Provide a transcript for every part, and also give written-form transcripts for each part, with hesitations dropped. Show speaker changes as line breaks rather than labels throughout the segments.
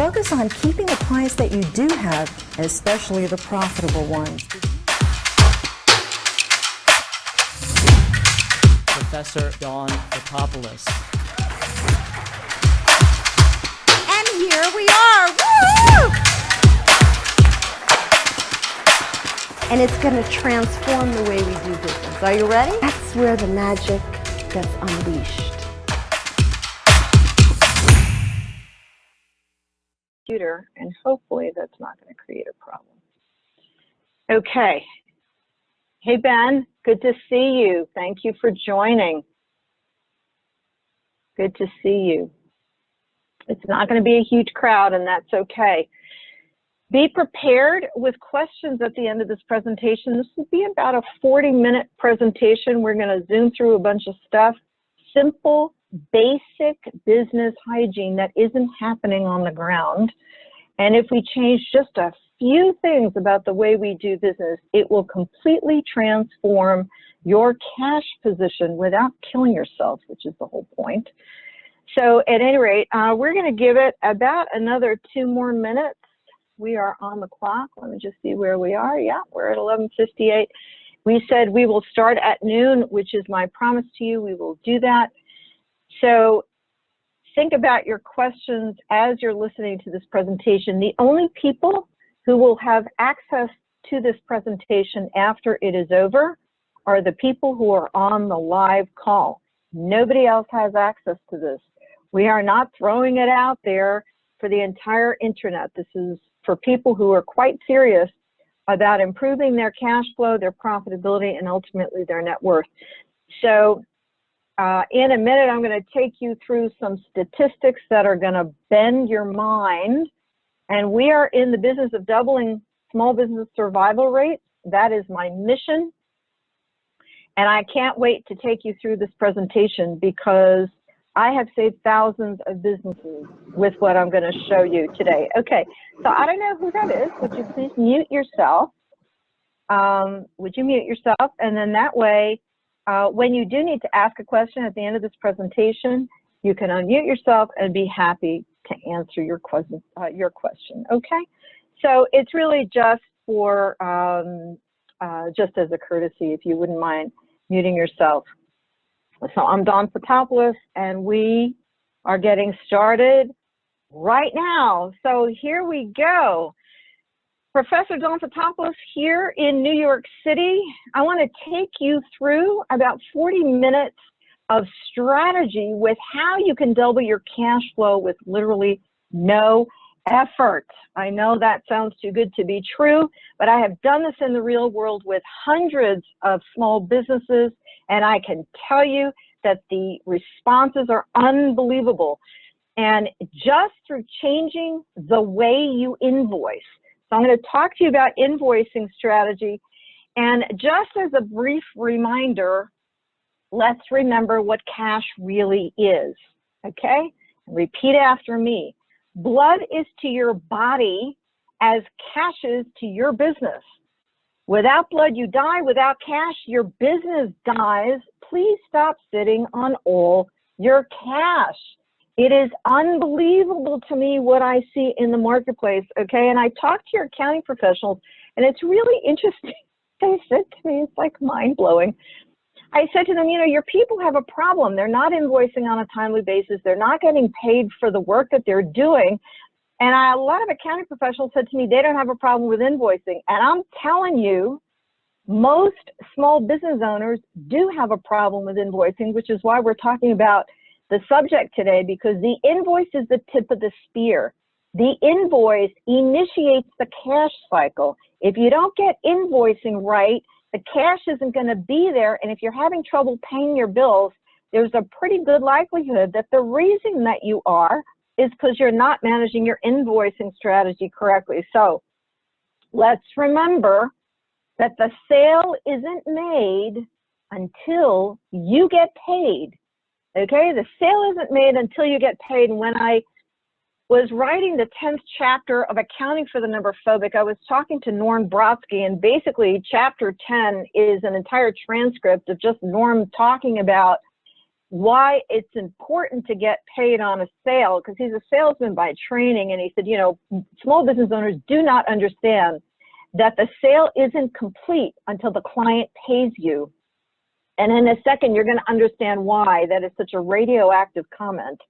Focus on keeping the clients that you do have, especially the profitable ones.
Professor Dawn Fotopoulos.
And here we are. Woo! And it's going to transform the way we do business. Are you ready? That's where the magic gets unleashed.
And hopefully that's not going to create a problem. Okay. Hey, Ben, good to see you. Thank you for joining. Good to see you. It's not going to be a huge crowd, and that's okay. Be prepared with questions at the end of this presentation. This will be about a 40-minute presentation. We're going to zoom through a bunch of stuff. Simple, basic business hygiene that isn't happening on the ground. And if we change just a few things about the way we do business, it will completely transform your cash position without killing yourself, which is the whole point. So at any rate, we're going to give it about another 2 more minutes. We are on the clock. Let me just see where we are. Yeah, we're at 11:58. We said we will start at noon, which is my promise to you. We will do that. So think about your questions as you're listening to this presentation. The only people who will have access to this presentation after it is over are the people who are on the live call. Nobody else has access to this. We are not throwing it out there for the entire internet. This is for people who are quite serious about improving their cash flow, their profitability, and ultimately their net worth. So in a minute, I'm going to take you through some statistics that are going to bend your mind. And we are in the business of doubling small business survival rates. That is my mission. And I can't wait to take you through this presentation because I have saved thousands of businesses with what I'm going to show you today. Okay, so I don't know who that is. Would you please mute yourself? Would you mute yourself? And then that way, when you do need to ask a question at the end of this presentation, you can unmute yourself and be happy to answer your question. Okay, so it's really just for just as a courtesy, if you wouldn't mind muting yourself. So I'm Dawn Fotopoulos, and we are getting started right now. So here we go. Professor Dawn Fotopoulos here in New York City. I want to take you through about 40 minutes of strategy with how you can double your cash flow with literally no effort. I know that sounds too good to be true, but I have done this in the real world with hundreds of small businesses, and I can tell you that the responses are unbelievable. And just through changing the way you invoice. So I'm going to talk to you about invoicing strategy. And just as a brief reminder, let's remember what cash really is, okay? Repeat after me. Blood is to your body as cash is to your business. Without blood, you die. Without cash, your business dies. Please stop sitting on all your cash. It is unbelievable to me what I see in the marketplace, okay? And I talk to your accounting professionals, and it's really interesting. They said to me, it's like mind-blowing. I said to them, you know, your people have a problem. They're not invoicing on a timely basis. They're not getting paid for the work that they're doing. And a lot of accounting professionals said to me, they don't have a problem with invoicing. And I'm telling you, most small business owners do have a problem with invoicing, which is why we're talking about the subject today, because the invoice is the tip of the spear. The invoice initiates the cash cycle. If you don't get invoicing right, the cash isn't going to be there. And if you're having trouble paying your bills, there's a pretty good likelihood that the reason that you are is because you're not managing your invoicing strategy correctly. So let's remember that the sale isn't made until you get paid. Okay, the sale isn't made until you get paid. And when I was writing the 10th chapter of Accounting for the Number Phobic, I was talking to Norm Brodsky, and basically chapter 10 is an entire transcript of just Norm talking about why it's important to get paid on a sale, because he's a salesman by training, and he said, you know, small business owners do not understand that the sale isn't complete until the client pays you. And in a second, you're going to understand why that is such a radioactive comment.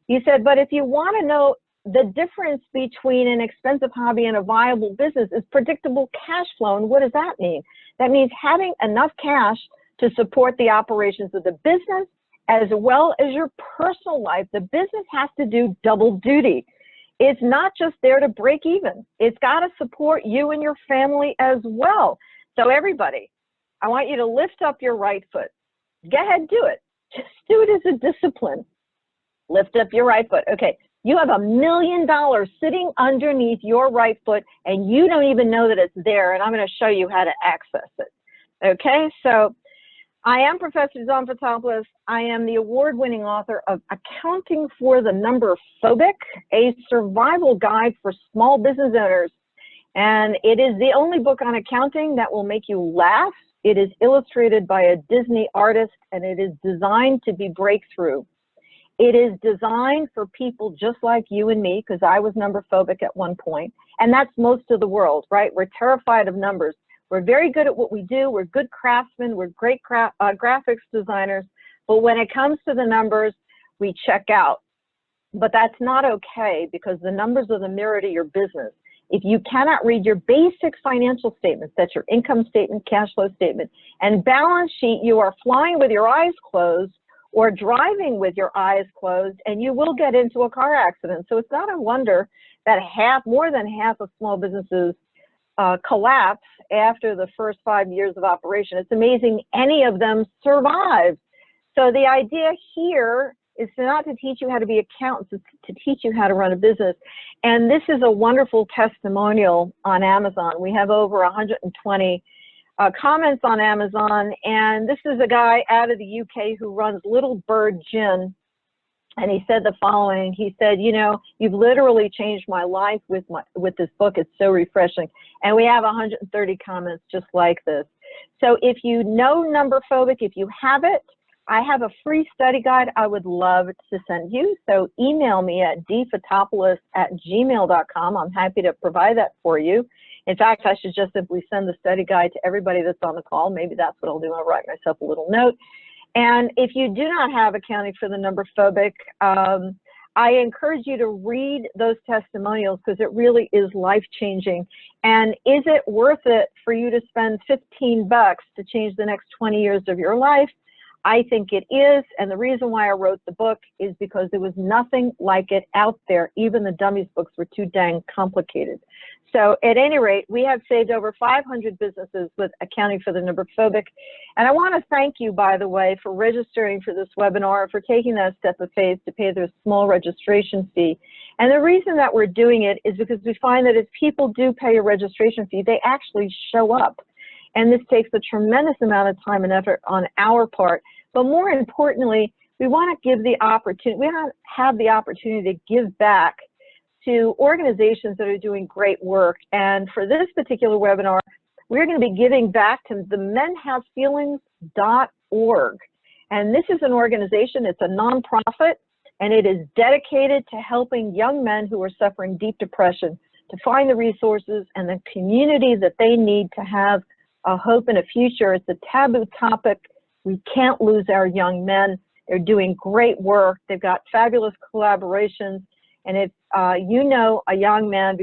He said, but if you want to know the difference between an expensive hobby and a viable business is predictable cash flow. And what does that mean? That means having enough cash to support the operations of the business as well as your personal life. The business has to do double duty. It's not just there to break even. It's got to support you and your family as well. So everybody, I want you to lift up your right foot. Go ahead, do it. Just do it as a discipline. Lift up your right foot. Okay, you have $1 million sitting underneath your right foot, and you don't even know that it's there, and I'm going to show you how to access it. Okay, so I am Professor Dawn Fotopoulos. I am the award-winning author of Accounting for the Number Phobic, a survival guide for small business owners. And it is the only book on accounting that will make you laugh. It is illustrated by a Disney artist, and it is designed to be breakthrough. It is designed for people just like you and me, because I was number phobic at one point, and that's most of the world, right? We're terrified of numbers. We're very good at what we do. We're good craftsmen. We're great graphics designers. But when it comes to the numbers, we check out. But that's not okay, because the numbers are the mirror to your business. If you cannot read your basic financial statements, that's your income statement, cash flow statement, and balance sheet, you are flying with your eyes closed or driving with your eyes closed, and you will get into a car accident. So it's not a wonder that more than half of small businesses collapse after the first 5 years of operation. It's amazing any of them survive. So the idea here is not to teach you how to be accountants, it's to teach you how to run a business. And this is a wonderful testimonial on Amazon. We have over 120 comments on Amazon, and this is a guy out of the UK who runs Little Bird Gin. And he said the following. He said, you know, you've literally changed my life with this book. It's so refreshing. And we have 130 comments just like this. So if you know number phobic, if you have it, I have a free study guide I would love to send you. So email me at dfotopoulos@gmail.com. I'm happy to provide that for you. In fact, I should just simply send the study guide to everybody that's on the call. Maybe that's what I'll do. I'll write myself a little note. And if you do not have Accounting for the Number Phobic, I encourage you to read those testimonials, because it really is life-changing. And is it worth it for you to spend $15 to change the next 20 years of your life? I think it is, and the reason why I wrote the book is because there was nothing like it out there. Even the dummies books were too dang complicated. So at any rate, we have saved over 500 businesses with Accounting for the Number Phobic. And I want to thank you, by the way, for registering for this webinar, for taking that step of faith to pay their small registration fee. And the reason that we're doing it is because we find that if people do pay a registration fee, they actually show up. And this takes a tremendous amount of time and effort on our part. But more importantly, we want to give the opportunity, we want to have the opportunity to give back to organizations that are doing great work. And for this particular webinar, we're going to be giving back to the menhavefeelings.org. And this is an organization, it's a nonprofit, and it is dedicated to helping young men who are suffering deep depression to find the resources and the community that they need to have a hope and a future. It's a taboo topic. We can't lose our young men. They're doing great work. They've got fabulous collaborations. And if you know a young man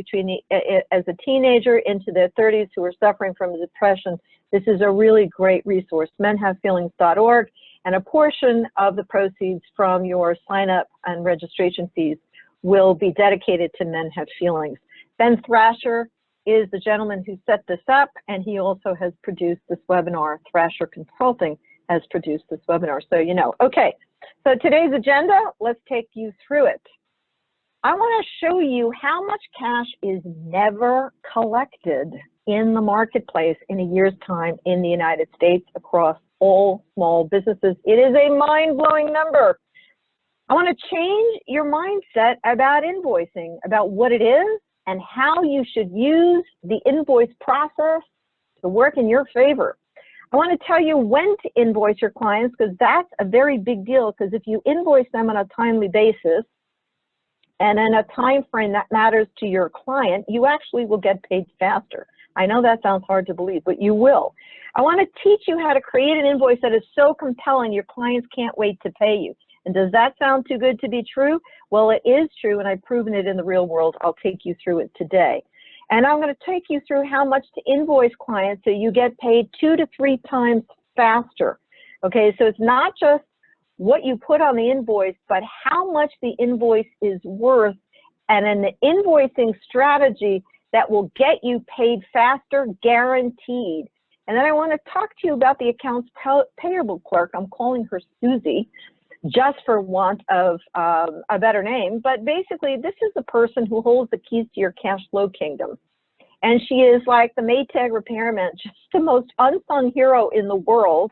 as a teenager into their 30s who are suffering from depression, this is a really great resource, menhavefeelings.org. And a portion of the proceeds from your sign up and registration fees will be dedicated to Men Have Feelings. Ben Thrasher is the gentleman who set this up, and he also has produced this webinar. Thrasher Consulting has produced this webinar, so you know. Okay, so today's agenda, let's take you through it. I want to show you how much cash is never collected in the marketplace in a year's time in the United States across all small businesses. It is a mind-blowing number. I want to change your mindset about invoicing, about what it is and how you should use the invoice process to work in your favor. I want to tell you when to invoice your clients, because that's a very big deal, because if you invoice them on a timely basis and in a time frame that matters to your client, you actually will get paid faster. I know that sounds hard to believe, but you will. I want to teach you how to create an invoice that is so compelling your clients can't wait to pay you. And does that sound too good to be true? Well, it is true, and I've proven it in the real world. I'll take you through it today. And I'm going to take you through how much to invoice clients so you get paid 2 to 3 times faster. Okay, so it's not just what you put on the invoice, but how much the invoice is worth, and an invoicing strategy that will get you paid faster, guaranteed. And then I want to talk to you about the accounts payable clerk. I'm calling her Susie, just for want of a better name. But basically, this is the person who holds the keys to your cash flow kingdom. And she is like the Maytag repairman, just the most unsung hero in the world.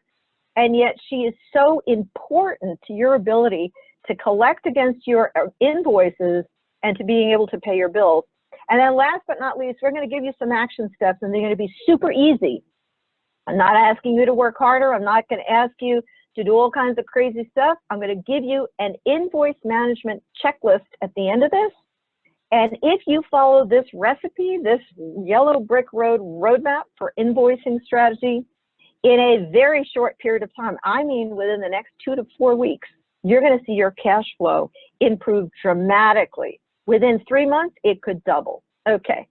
And yet she is so important to your ability to collect against your invoices and to being able to pay your bills. And then last but not least, we're going to give you some action steps, and they're going to be super easy. I'm not asking you to work harder. I'm not going to ask you to do all kinds of crazy stuff. I'm going to give you an invoice management checklist at the end of this. And if you follow this recipe, this yellow brick road roadmap for invoicing strategy, in a very short period of time, I mean within the next 2 to 4 weeks, you're going to see your cash flow improve dramatically. Within 3 months, it could double. Okay,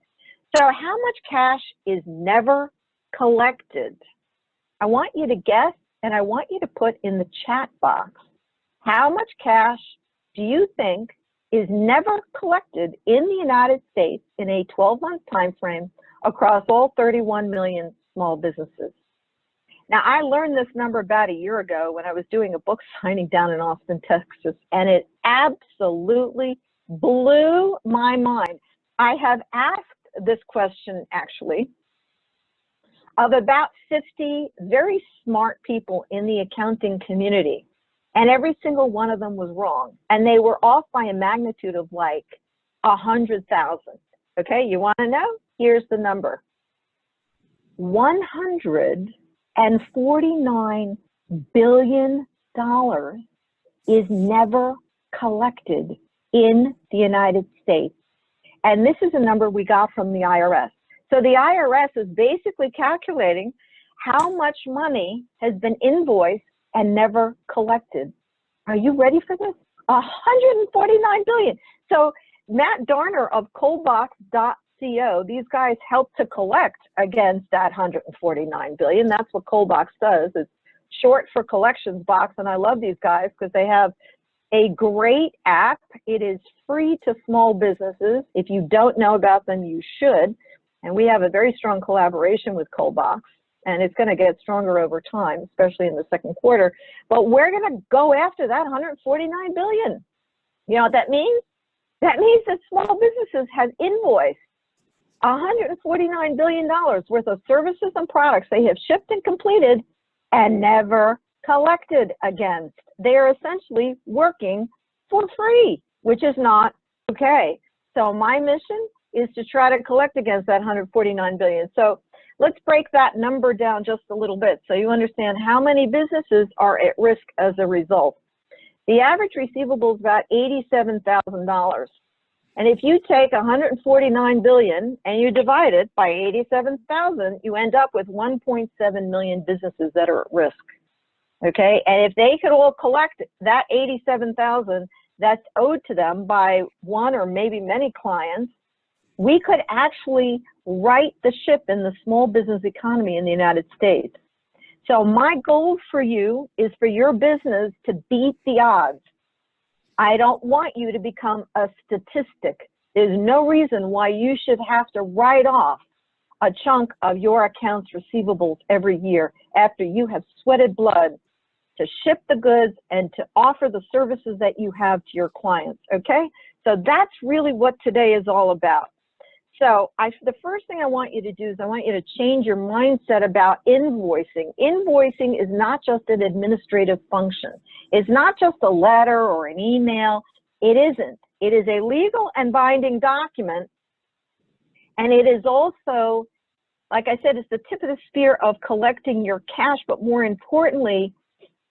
so how much cash is never collected? I want you to guess, and I want you to put in the chat box, how much cash do you think is never collected in the United States in a 12-month time frame across all 31 million small businesses? Now, I learned this number about a year ago when I was doing a book signing down in Austin, Texas, and it absolutely blew my mind. I have asked this question, actually, of about 50 very smart people in the accounting community, and every single one of them was wrong, and they were off by a magnitude of like 100,000. Okay, you want to know? Here's the number. $149 billion is never collected in the United States. And this is a number we got from the IRS. So the IRS is basically calculating how much money has been invoiced and never collected. Are you ready for this? 149 billion. So Matt Darner of Coldbox.co, these guys help to collect against that 149 billion. That's what Coldbox does. It's short for collections box, and I love these guys because they have a great app. It is free to small businesses. If you don't know about them, you should. And we have a very strong collaboration with Coldbox, and it's going to get stronger over time, especially in the second quarter. But we're going to go after that 149 billion. You know what that means? That means that small businesses have invoiced $149 billion worth of services and products they have shipped and completed and never collected against. They are essentially working for free, which is not okay. So my mission is to try to collect against that 149 billion. So let's break that number down just a little bit so you understand how many businesses are at risk as a result. The average receivable is about $87,000. And if you take 149 billion and you divide it by 87,000, you end up with 1.7 million businesses that are at risk. Okay, and if they could all collect that 87,000 that's owed to them by one or maybe many clients, we could actually right the ship in the small business economy in the United States. So my goal for you is for your business to beat the odds. I don't want you to become a statistic. There's no reason why you should have to write off a chunk of your accounts receivables every year after you have sweated blood to ship the goods and to offer the services that you have to your clients, okay? So that's really what today is all about. So the first thing I want you to do is I want you to change your mindset about invoicing. Invoicing is not just an administrative function. It's not just a letter or an email. It isn't. It is a legal and binding document, and it is also like I said, it's the tip of the spear of collecting your cash, but more importantly,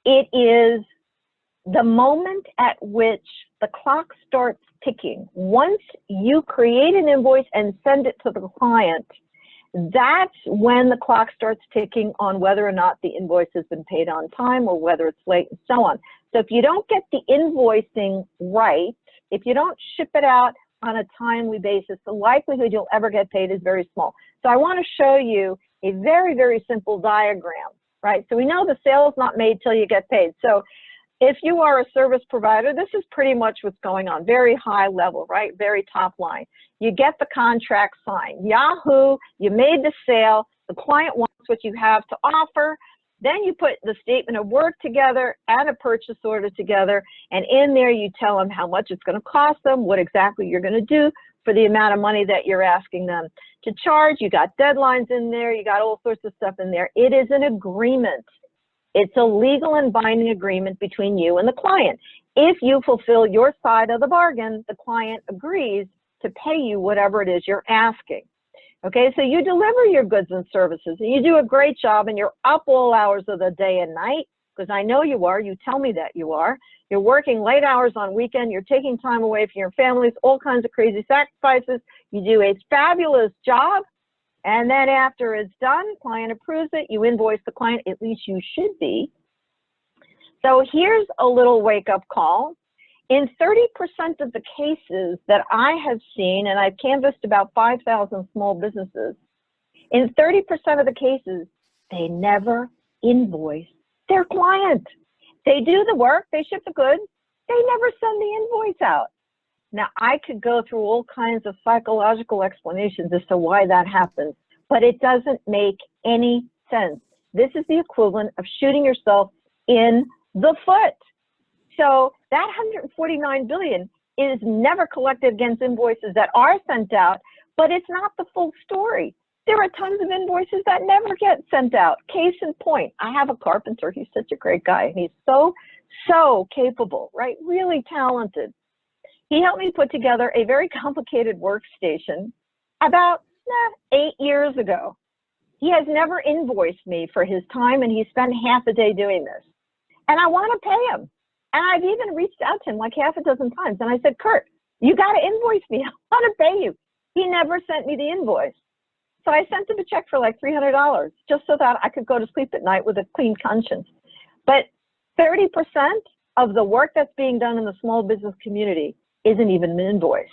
it is the moment at which the clock starts ticking. Once you create an invoice and send it to the client, that's when the clock starts ticking on whether or not the invoice has been paid on time or whether it's late and so on. So if you don't get the invoicing right, if you don't ship it out on a timely basis, the likelihood you'll ever get paid is very small. So I want to show you a very, very simple diagram, right? So we know the sale's not made till you get paid. So if you are a service provider, this is pretty much what's going on, very high level, right? Very top line. You get the contract signed. Yahoo, you made the sale, the client wants what you have to offer, then you put the statement of work together and a purchase order together, and in there you tell them how much it's going to cost them, what exactly you're going to do for the amount of money that you're asking them to charge. You got deadlines in there, you got all sorts of stuff in there. It is an agreement. It's a legal and binding agreement between you and the client. If you fulfill your side of the bargain, the client agrees to pay you whatever it is you're asking. Okay, so you deliver your goods and services, and you do a great job, and you're up all hours of the day and night, because I know you are. You tell me that you are. You're working late hours on weekend. You're taking time away from your families, all kinds of crazy sacrifices. You do a fabulous job. And then after it's done, client approves it, you invoice the client, at least you should be. So here's a little wake-up call. In 30% of the cases that I have seen, and I've canvassed about 5,000 small businesses, in 30% of the cases, they never invoice their client. They do the work, they ship the goods, they never send the invoice out. Now, I could go through all kinds of psychological explanations as to why that happens, but it doesn't make any sense. This is the equivalent of shooting yourself in the foot. So that $149 billion is never collected against invoices that are sent out, but it's not the full story. There are tons of invoices that never get sent out. Case in point, I have a carpenter. He's such a great guy, and he's so capable, right? Really talented. He helped me put together a very complicated workstation about 8 years ago. He has never invoiced me for his time, and he spent half a day doing this. And I want to pay him. And I've even reached out to him like half a dozen times. And I said, Kurt, you got to invoice me. I want to pay you. He never sent me the invoice. So I sent him a check for like $300 just so that I could go to sleep at night with a clean conscience. But 30% of the work that's being done in the small business community isn't even an invoice.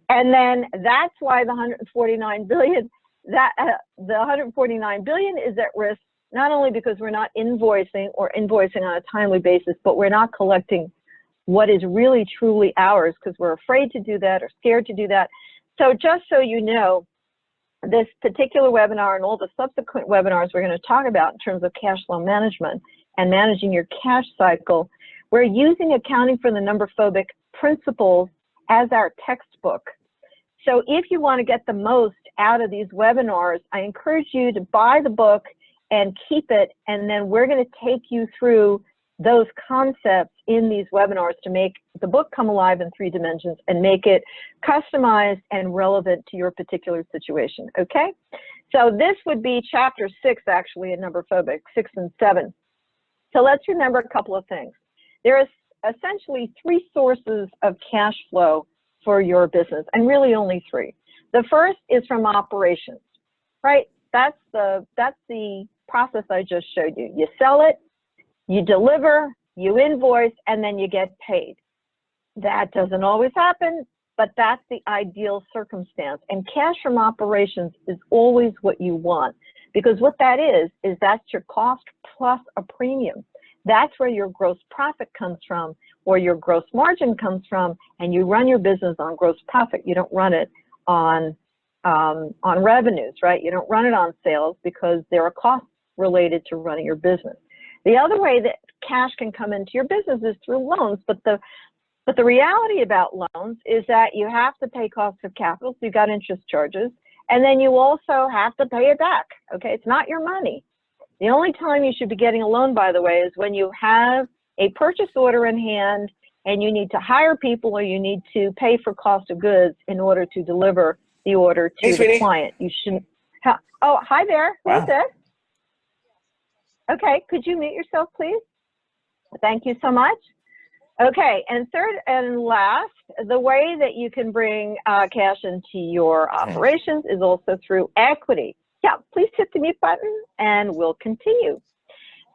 And then that's why the $149 billion, the $149 billion is at risk, not only because we're not invoicing or invoicing on a timely basis, but we're not collecting what is really truly ours because we're afraid to do that or scared to do that. So just so you know, this particular webinar and all the subsequent webinars we're going to talk about in terms of cash flow management and managing your cash cycle, we're using accounting for the number phobic principles as our textbook. So if you want to get the most out of these webinars, I encourage you to buy the book and keep it, and then we're going to take you through those concepts in these webinars to make the book come alive in 3 dimensions and make it customized and relevant to your particular situation, okay? So this would be chapter 6, actually, in number phobic, 6 and 7. So let's remember a couple of things. There is essentially 3 sources of cash flow for your business, and really only 3. The first is from operations, right? That's the process I just showed you. You sell it, you deliver, you invoice, and then you get paid. That doesn't always happen, but that's the ideal circumstance. And cash from operations is always what you want, because what that is that's your cost plus a premium. That's where your gross profit comes from, or your gross margin comes from, and you run your business on gross profit. You don't run it on revenues, right? You don't run it on sales because there are costs related to running your business. The other way that cash can come into your business is through loans, but the reality about loans is that you have to pay costs of capital, so you've got interest charges, and then you also have to pay it back, okay? It's not your money. The only time you should be getting a loan, by the way, is when you have a purchase order in hand and you need to hire people or you need to pay for cost of goods in order to deliver the order to the client. You shouldn't. Oh, hi there. Who is
Wow.
this? Okay, could you mute yourself, please? Thank you so much. Okay, and third and last, the way that you can bring cash into your operations is also through equity. Yeah, please hit the mute button and we'll continue.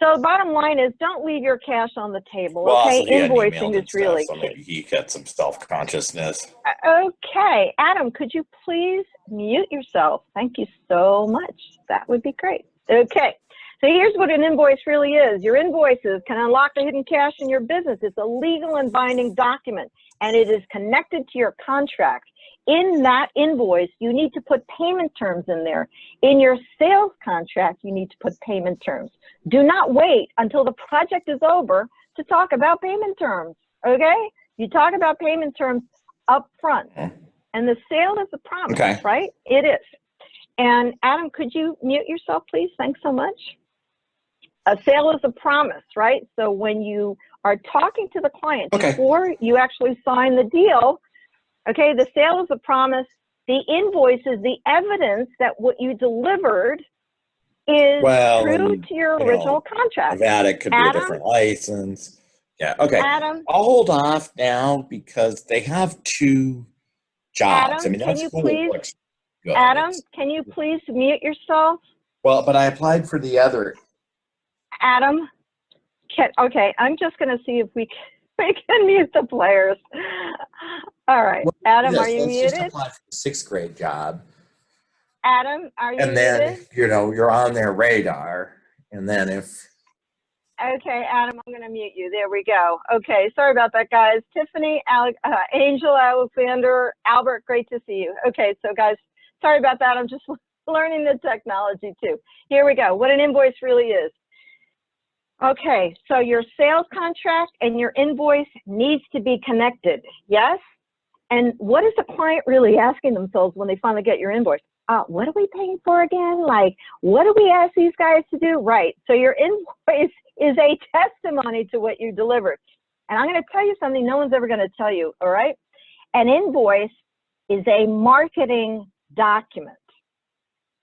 So the bottom line is, don't leave your cash on the table,
Well,
okay?
also he hadn't emailed
Invoicing
and
is
stuff,
really
so
key.
maybe he got some self-consciousness.
Okay, Adam, could you please mute yourself? Thank you so much. That would be great. Okay, so here's what an invoice really is. Your invoices can unlock the hidden cash in your business. It's a legal and binding document, and it is connected to your contract. In that invoice, you need to put payment terms in there. In your sales contract, you need to put payment terms. Do not wait until the project is over to talk about payment terms, okay? You talk about payment terms up front. And the sale is a promise,
Okay.
right? It is. And Adam, could you mute yourself, please? Thanks so much. A sale is a promise, right? So when you are talking to the client before you actually sign the deal, okay, the sale is a promise. The invoice is the evidence that what you delivered is true to your original contract.
That could be a different license. Yeah, okay.
Adam,
I'll hold off now because they have two jobs.
Adam,
I mean,
can
that
you
school
please,
looks good.
Adam, can you please mute yourself?
Well, but I applied for the other.
Adam, okay, I'm just going to see if we can mute the players. All right,
Well,
Adam,
yes,
are you
let's
muted?
just apply for the 6th grade job.
Adam, are you
And then,
muted?
you're on their radar. And then if...
Okay, Adam, I'm going to mute you. There we go. Okay, sorry about that, guys. Tiffany, Angel, Alexander, Albert, great to see you. Okay, so guys, sorry about that. I'm just learning the technology too. Here we go. What an invoice really is. Okay, so your sales contract and your invoice needs to be connected, yes? And what is the client really asking themselves when they finally get your invoice? What are we paying for again? Like, what do we ask these guys to do? Right, so your invoice is a testimony to what you delivered. And I'm gonna tell you something no one's ever gonna tell you, all right? An invoice is a marketing document.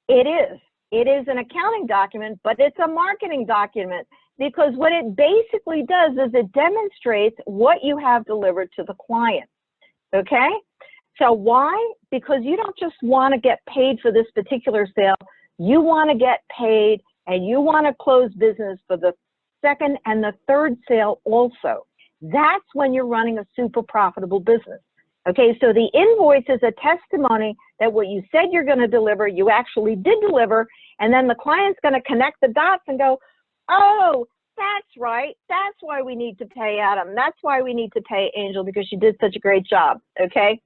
It is an accounting document, but it's a marketing document because what it basically does is it demonstrates what you have delivered to the client, okay? So why? Because you don't just want to get paid for this particular sale. You want to get paid and you want to close business for the second and the third sale also. That's when you're running a super profitable business. Okay, so the invoice is a testimony that what you said you're going to deliver, you actually did deliver, and then the client's going to connect the dots and go, oh, that's right. That's why we need to pay Adam. That's why we need to pay Angel because she did such a great job, okay?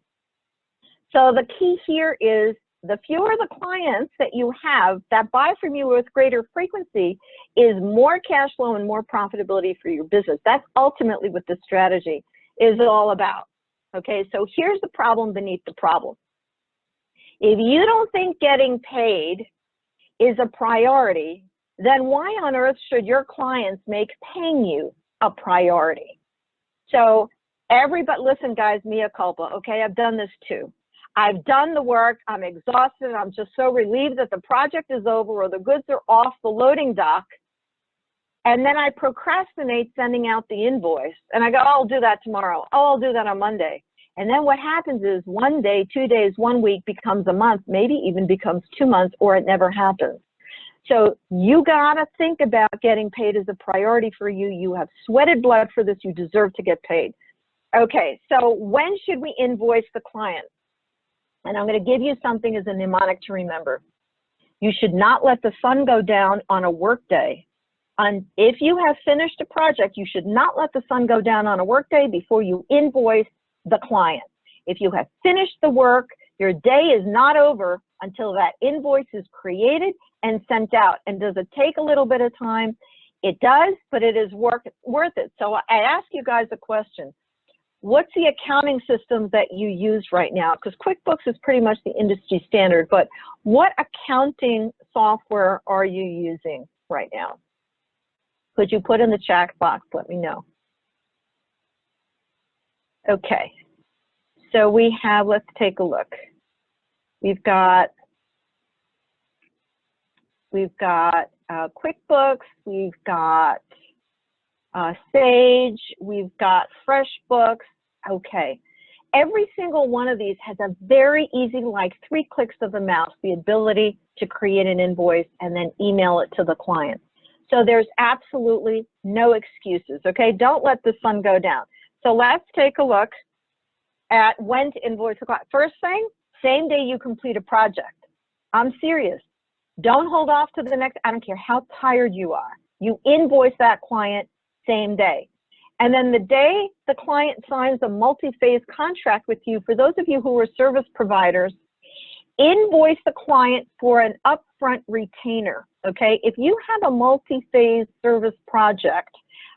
So the key here is the fewer the clients that you have that buy from you with greater frequency is more cash flow and more profitability for your business. That's ultimately what this strategy is all about. Okay, so here's the problem beneath the problem. If you don't think getting paid is a priority, then why on earth should your clients make paying you a priority? So everybody, listen guys, mea culpa, okay? I've done this too. I've done the work, I'm exhausted, I'm just so relieved that the project is over or the goods are off the loading dock, and then I procrastinate sending out the invoice. And I go, oh, I'll do that tomorrow. Oh, I'll do that on Monday. And then what happens is 1 day, 2 days, 1 week becomes a month, maybe even becomes 2 months, or it never happens. So you gotta think about getting paid as a priority for you. You have sweated blood for this, you deserve to get paid. Okay, so when should we invoice the client? And I'm gonna give you something as a mnemonic to remember. You should not let the sun go down on a work day. And if you have finished a project, you should not let the sun go down on a work day before you invoice the client. If you have finished the work, your day is not over until that invoice is created and sent out. And does it take a little bit of time? It does, but it is worth it. So I ask you guys a question. What's the accounting system that you use right now? Because QuickBooks is pretty much the industry standard, but what accounting software are you using right now? Could you put in the chat box, let me know. Okay, so we have, let's take a look. We've got we've got QuickBooks, we've got Sage, we've got FreshBooks. Okay. Every single one of these has a very easy, like 3 clicks of the mouse, the ability to create an invoice and then email it to the client. So there's absolutely no excuses, okay? Don't let the sun go down. So let's take a look at when to invoice a client. First thing, same day you complete a project. I'm serious. Don't hold off to the next, I don't care how tired you are. You invoice that client same day. And then the day the client signs a multi-phase contract with you, for those of you who are service providers, invoice the client for an upfront retainer, okay? If you have a multi-phase service project,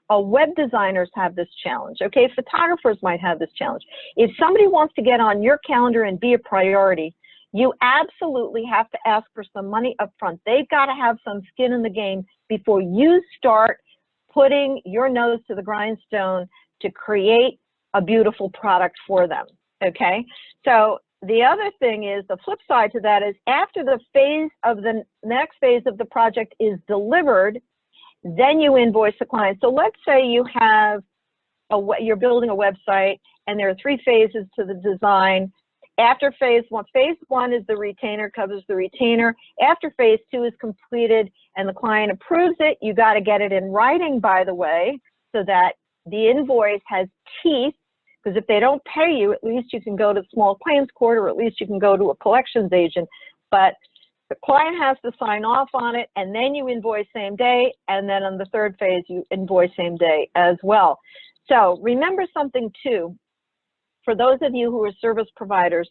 web designers have this challenge, okay? Photographers might have this challenge. If somebody wants to get on your calendar and be a priority, you absolutely have to ask for some money upfront. They've got to have some skin in the game before you start putting your nose to the grindstone to create a beautiful product for them, okay? So the other thing is, the flip side to that is, after the next phase of the project is delivered, then you invoice the client. So let's say you have you're building a website and there are 3 phases to the design. After phase 1 is the retainer, covers the retainer. After phase 2 is completed and the client approves it, you got to get it in writing, by the way, so that the invoice has teeth, because if they don't pay you, at least you can go to small claims court, or at least you can go to a collections agent. But the client has to sign off on it, and then you invoice same day, and then on the 3rd phase, you invoice same day as well. So remember something too, for those of you who are service providers,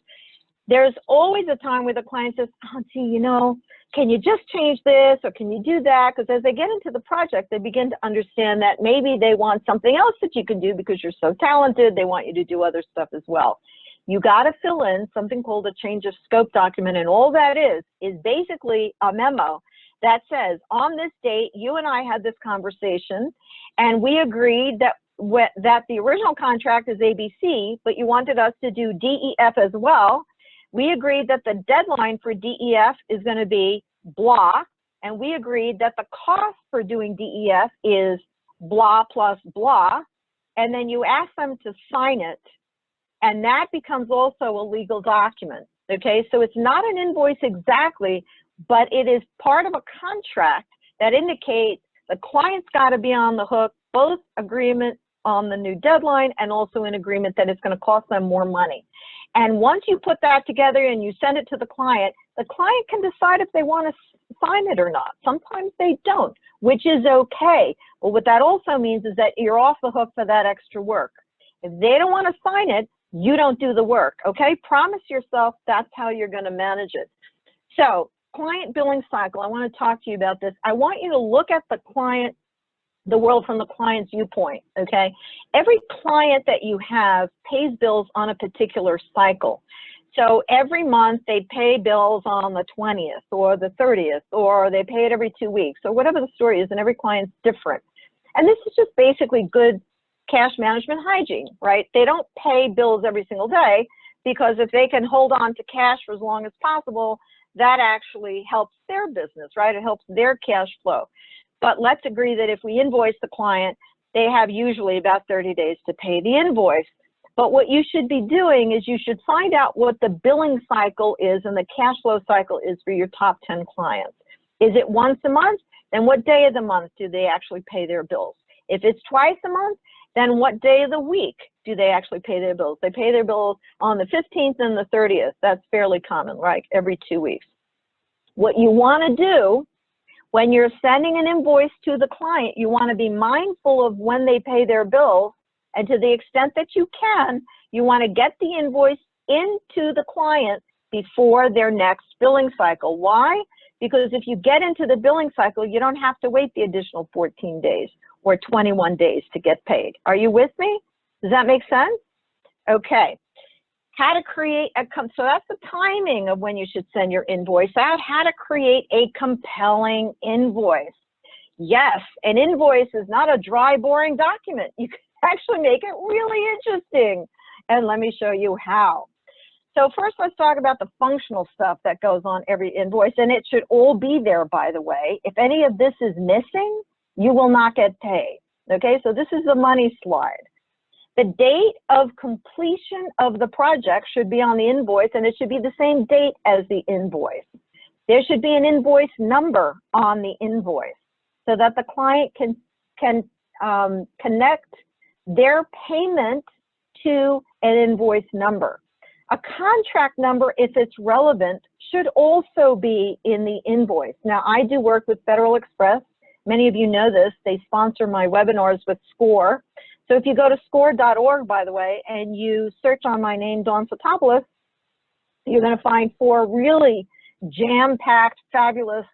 there's always a time where the client says, oh, gee, you know, can you just change this, or can you do that? Because as they get into the project, they begin to understand that maybe they want something else that you can do because you're so talented. They want you to do other stuff as well. You got to fill in something called a change of scope document, and all that is basically a memo that says, on this date, you and I had this conversation, and we agreed that the original contract is ABC, but you wanted us to do DEF as well. We agreed that the deadline for DEF is going to be blah, and we agreed that the cost for doing DEF is blah plus blah, and then you ask them to sign it, and that becomes also a legal document, okay? So it's not an invoice exactly, but it is part of a contract that indicates the client's got to be on the hook, both agreement on the new deadline and also an agreement that it's going to cost them more money. And once you put that together and you send it to the client can decide if they want to sign it or not. Sometimes they don't, which is okay. But what that also means is that you're off the hook for that extra work. If they don't want to sign it, you don't do the work, okay? Promise yourself that's how you're going to manage it. So, client billing cycle, I want to talk to you about this. I want you to look at the world from the client's viewpoint, okay? Every client that you have pays bills on a particular cycle. So every month they pay bills on the 20th or the 30th, or they pay it every 2 weeks, or whatever the story is, and every client's different. And this is just basically good cash management hygiene, right? They don't pay bills every single day, because if they can hold on to cash for as long as possible, that actually helps their business, right? It helps their cash flow. But let's agree that if we invoice the client, they have usually about 30 days to pay the invoice. But what you should be doing is you should find out what the billing cycle is and the cash flow cycle is for your top 10 clients. Is it once a month? Then what day of the month do they actually pay their bills? If it's twice a month, then what day of the week do they actually pay their bills? They pay their bills on the 15th and the 30th. That's fairly common, right? Every 2 weeks. What you want to do when you're sending an invoice to the client, you want to be mindful of when they pay their bills, and to the extent that you can, you want to get the invoice into the client before their next billing cycle. Why? Because if you get into the billing cycle, you don't have to wait the additional 14 days or 21 days to get paid. Are you with me? Does that make sense? Okay. How to create so that's the timing of when you should send your invoice out. How to create a compelling invoice. Yes, an invoice is not a dry, boring document. You can actually make it really interesting. And let me show you how. So first, let's talk about the functional stuff that goes on every invoice, and it should all be there, by the way. If any of this is missing, you will not get paid. Okay, so this is the money slide. The date of completion of the project should be on the invoice, and it should be the same date as the invoice. There should be an invoice number on the invoice so that the client can connect their payment to an invoice number. A contract number, if it's relevant, should also be in the invoice. Now, I do work with Federal Express. Many of you know this. They sponsor my webinars with SCORE. So if you go to score.org, by the way, and you search on my name, Dawn Fotopoulos, you're going to find 4 really jam-packed, fabulous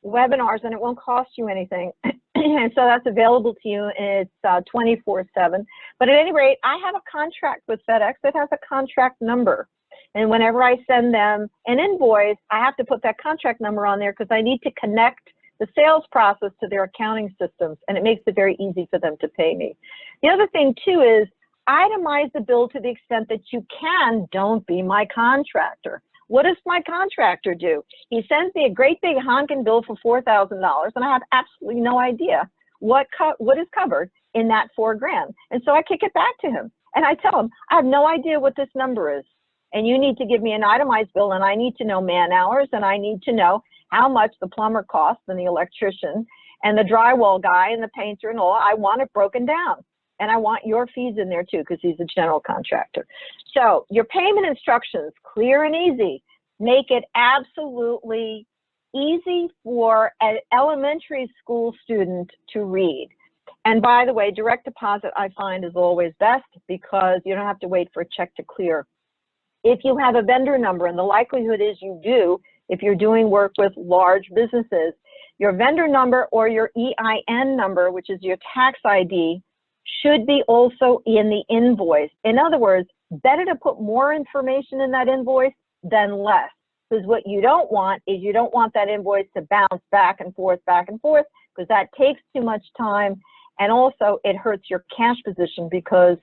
webinars, and it won't cost you anything. And so that's available to you, and it's 24/7. But at any rate, I have a contract with FedEx that has a contract number. And whenever I send them an invoice, I have to put that contract number on there because I need to connect the sales process to their accounting systems, and it makes it very easy for them to pay me. The other thing, too, is itemize the bill to the extent that you can. Don't be my contractor. What does my contractor do? He sends me a great big honking bill for $4,000, and I have absolutely no idea what is covered in that $4,000. And so I kick it back to him, and I tell him, I have no idea what this number is, and you need to give me an itemized bill, and I need to know man hours, and I need to know how much the plumber costs and the electrician and the drywall guy and the painter and all. I want it broken down. And I want your fees in there too, because he's a general contractor. So your payment instructions, clear and easy. Make it absolutely easy for an elementary school student to read. And by the way, direct deposit I find is always best because you don't have to wait for a check to clear. If you have a vendor number, and the likelihood is you do, if you're doing work with large businesses, your vendor number or your EIN number, which is your tax ID, should be also in the invoice. In other words, better to put more information in that invoice than less. Because what you don't want is you don't want that invoice to bounce back and forth, because that takes too much time. And also it hurts your cash position because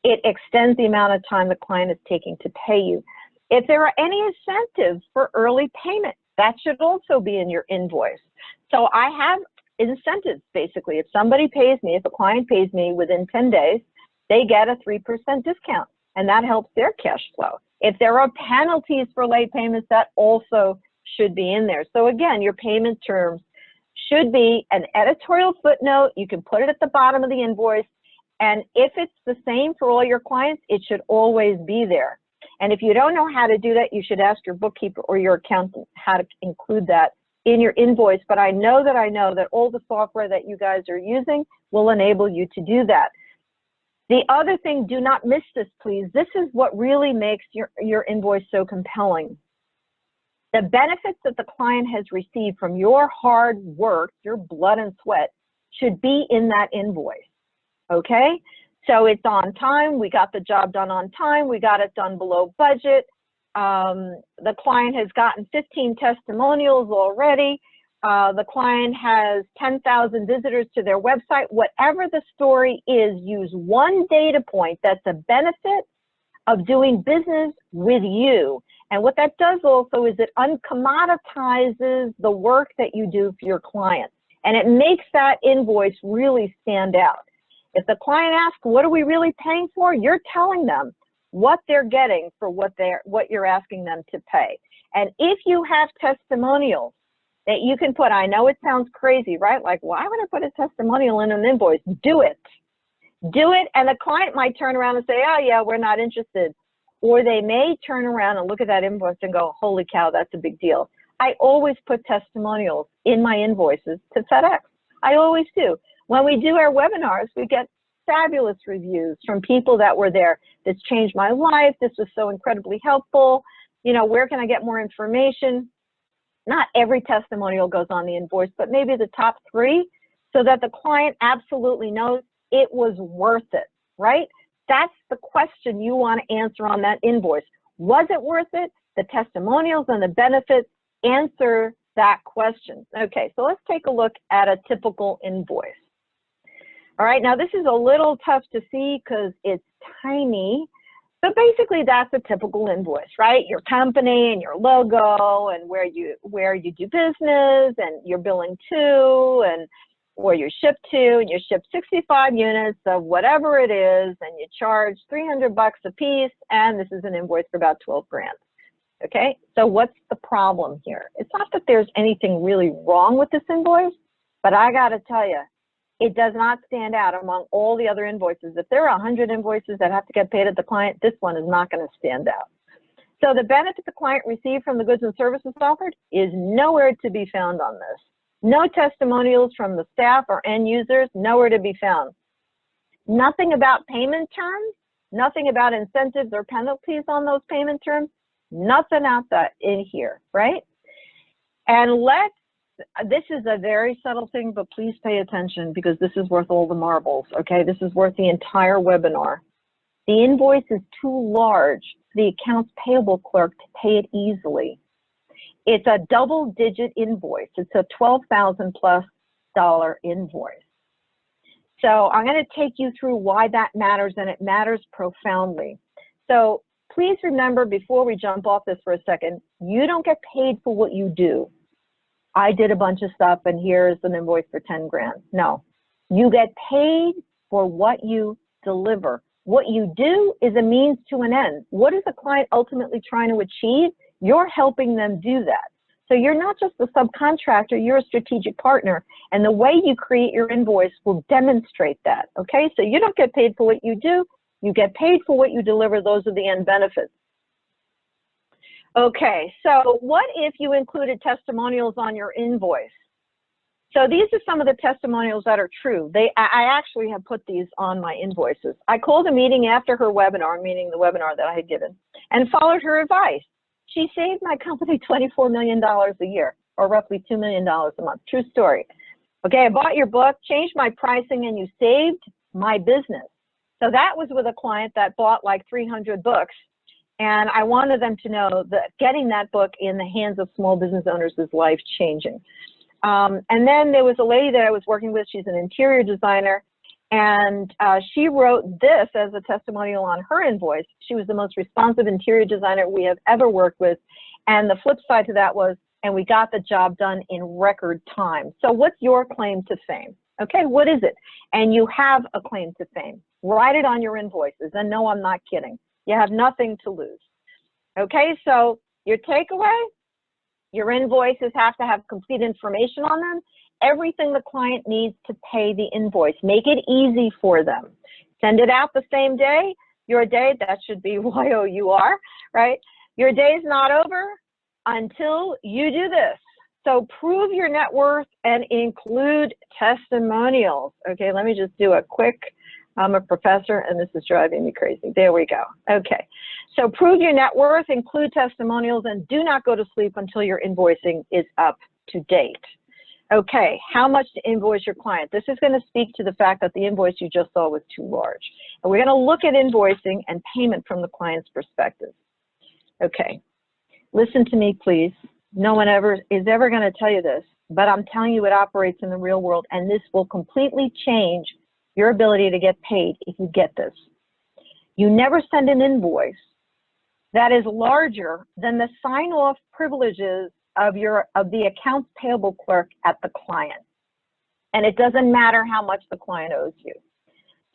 it extends the amount of time the client is taking to pay you. If there are any incentives for early payment, that should also be in your invoice. So I have incentives, basically. If somebody pays me, if a client pays me within 10 days, they get a 3% discount, and that helps their cash flow. If there are penalties for late payments, that also should be in there. So again, your payment terms should be an editorial footnote. You can put it at the bottom of the invoice, and if it's the same for all your clients, it should always be there. And if you don't know how to do that, you should ask your bookkeeper or your accountant how to include that in your invoice. But I know that all the software that you guys are using will enable you to do that. The other thing, do not miss this, please. This is what really makes your invoice so compelling. The benefits that the client has received from your hard work, your blood and sweat, should be in that invoice, okay? So it's on time, we got the job done on time, we got it done below budget, the client has gotten 15 testimonials already, the client has 10,000 visitors to their website. Whatever the story is, use one data point that's a benefit of doing business with you. And what that does also is it uncommoditizes the work that you do for your clients, and it makes that invoice really stand out. If the client asks, what are we really paying for? You're telling them what they're getting for what you're asking them to pay. And if you have testimonials that you can put, I know it sounds crazy, right? Like, why would I put a testimonial in an invoice? Do it. Do it, and the client might turn around and say, oh yeah, we're not interested. Or they may turn around and look at that invoice and go, holy cow, that's a big deal. I always put testimonials in my invoices to FedEx. I always do. When we do our webinars, we get fabulous reviews from people that were there. This changed my life. This was so incredibly helpful. You know, where can I get more information? Not every testimonial goes on the invoice, but maybe the top 3 so that the client absolutely knows it was worth it, right? That's the question you want to answer on that invoice. Was it worth it? The testimonials and the benefits answer that question. Okay, so let's take a look at a typical invoice. All right, now this is a little tough to see because it's tiny, So basically that's a typical invoice, right? Your company and your logo and where you do business and you're billing to and where you ship to, and you ship 65 units of whatever it is and you charge $300 a piece, and this is an invoice for about 12 grand. Okay, so what's the problem here? It's not that there's anything really wrong with this invoice, but I gotta tell you, it does not stand out among all the other invoices. If there are 100 invoices that have to get paid at the client, this one is not going to stand out. So the benefit the client received from the goods and services offered is nowhere to be found on this. No testimonials from the staff or end users, nowhere to be found. Nothing about payment terms, nothing about incentives or penalties on those payment terms, nothing out that in here, right? And this is a very subtle thing, but please pay attention because this is worth all the marbles, okay? This is worth the entire webinar. The invoice is too large for the accounts payable clerk to pay it easily. It's a double-digit invoice. It's a $12,000+ invoice. So I'm going to take you through why that matters, and it matters profoundly. So please remember, before we jump off this for a second, you don't get paid for what you do. I did a bunch of stuff and here's an invoice for 10 grand. No, you get paid for what you deliver. What you do is a means to an end. What is the client ultimately trying to achieve? You're helping them do that. So you're not just a subcontractor, you're a strategic partner. And the way you create your invoice will demonstrate that, okay? So you don't get paid for what you do, you get paid for what you deliver. Those are the end benefits. Okay, so what if you included testimonials on your invoice? So these are some of the testimonials that are true. I actually have put these on my invoices. I called a meeting after her webinar, meaning the webinar that I had given, and followed her advice. She saved my company $24 million a year, or roughly $2 million a month. True story. Okay, I bought your book, changed my pricing, and you saved my business. So that was with a client that bought like 300 books. And I wanted them to know that getting that book in the hands of small business owners is life-changing. And then there was a lady that I was working with. She's an interior designer, and she wrote this as a testimonial on her invoice. She was the most responsive interior designer we have ever worked with. And the flip side to that was, and we got the job done in record time. So what's your claim to fame? Okay, what is it? And you have a claim to fame. Write it on your invoices. And no, I'm not kidding. You have nothing to lose. Okay, so your takeaway, your invoices have to have complete information on them. Everything the client needs to pay the invoice. Make it easy for them. Send it out the same day. Your day, that should be YOUR, right? Your day is not over until you do this. So prove your net worth and include testimonials. Okay, let me just do a quick, I'm a professor and this is driving me crazy. There we go. Okay, so prove your net worth, include testimonials, and do not go to sleep until your invoicing is up to date. Okay, how much to invoice your client? This is going to speak to the fact that the invoice you just saw was too large. And we're going to look at invoicing and payment from the client's perspective. Okay, listen to me, please. No one is ever going to tell you this, but I'm telling you it operates in the real world, and this will completely change your ability to get paid if you get this. You never send an invoice that is larger than the sign-off privileges of the accounts payable clerk at the client. And it doesn't matter how much the client owes you.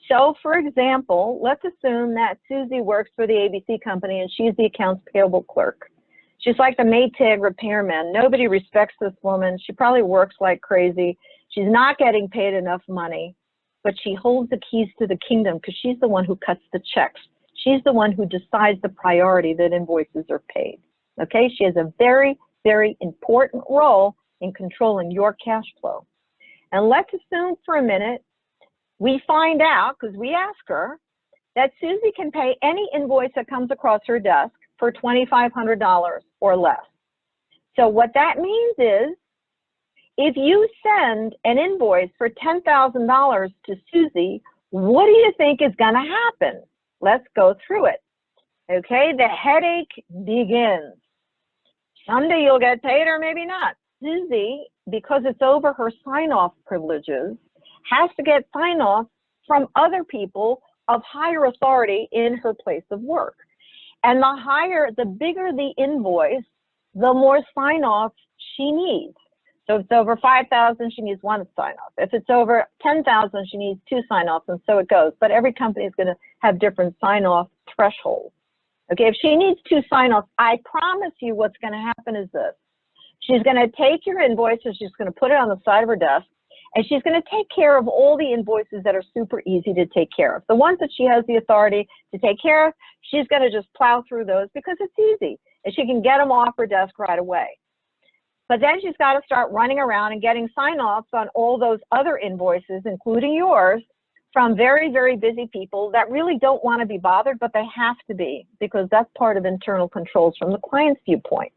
So for example, let's assume that Susie works for the ABC company and she's the accounts payable clerk. She's like the Maytag repairman. Nobody respects this woman. She probably works like crazy. She's not getting paid enough money, but she holds the keys to the kingdom because she's the one who cuts the checks. She's the one who decides the priority that invoices are paid. Okay, she has a very, very important role in controlling your cash flow. And let's assume for a minute, we find out, because we ask her, that Susie can pay any invoice that comes across her desk for $2,500 or less. So what that means is, if you send an invoice for $10,000 to Susie, what do you think is going to happen? Let's go through it. Okay, the headache begins. Someday you'll get paid or maybe not. Susie, because it's over her sign-off privileges, has to get sign-off from other people of higher authority in her place of work. And the bigger the invoice, the more sign-offs she needs. So if it's over 5,000, she needs 1 sign-off. If it's over 10,000, she needs 2 sign-offs, and so it goes. But every company is going to have different sign-off thresholds. Okay, if she needs 2 sign-offs, I promise you what's going to happen is this. She's going to take your invoice and she's going to put it on the side of her desk, and she's going to take care of all the invoices that are super easy to take care of. The ones that she has the authority to take care of, she's going to just plow through those because it's easy, and she can get them off her desk right away. But then she's got to start running around and getting sign-offs on all those other invoices, including yours, from very, very busy people that really don't want to be bothered, but they have to be, because that's part of internal controls from the client's viewpoint.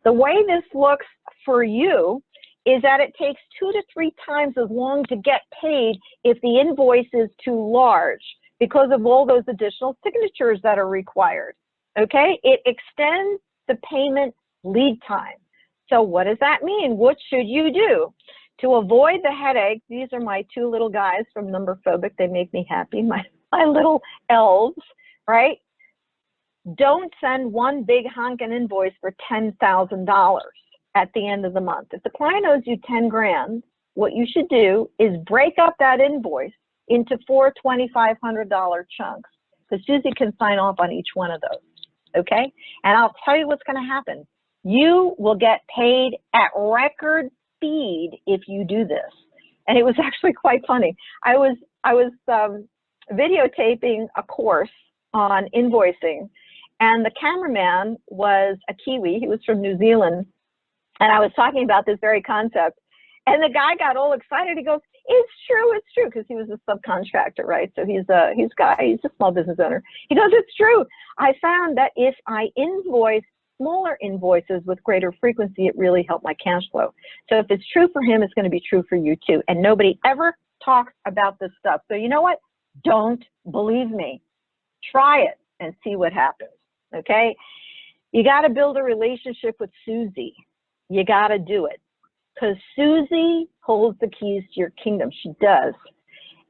The way this looks for you is that it takes 2 to 3 times as long to get paid if the invoice is too large because of all those additional signatures that are required. Okay? It extends the payment lead time. So what does that mean? What should you do? To avoid the headache, these are my 2 little guys from Numberphobic. They make me happy, my little elves, right? Don't send one big honking invoice for $10,000 at the end of the month. If the client owes you 10 grand, what you should do is break up that invoice into 4 $2,500 chunks, because Susie can sign off on each one of those, okay? And I'll tell you what's going to happen. You will get paid at record speed if you do this. And it was actually quite funny. I was videotaping a course on invoicing, and the cameraman was a Kiwi. He was from New Zealand, and I was talking about this very concept. And the guy got all excited. He goes, "It's true," because he was a subcontractor, right? So he's a small business owner. He goes, "It's true. I found that if I invoice smaller invoices with greater frequency, it really helped my cash flow." So if it's true for him, it's going to be true for you too. And nobody ever talks about this stuff. So you know what? Don't believe me. Try it and see what happens, okay? You got to build a relationship with Susie. You got to do it, because Susie holds the keys to your kingdom. She does.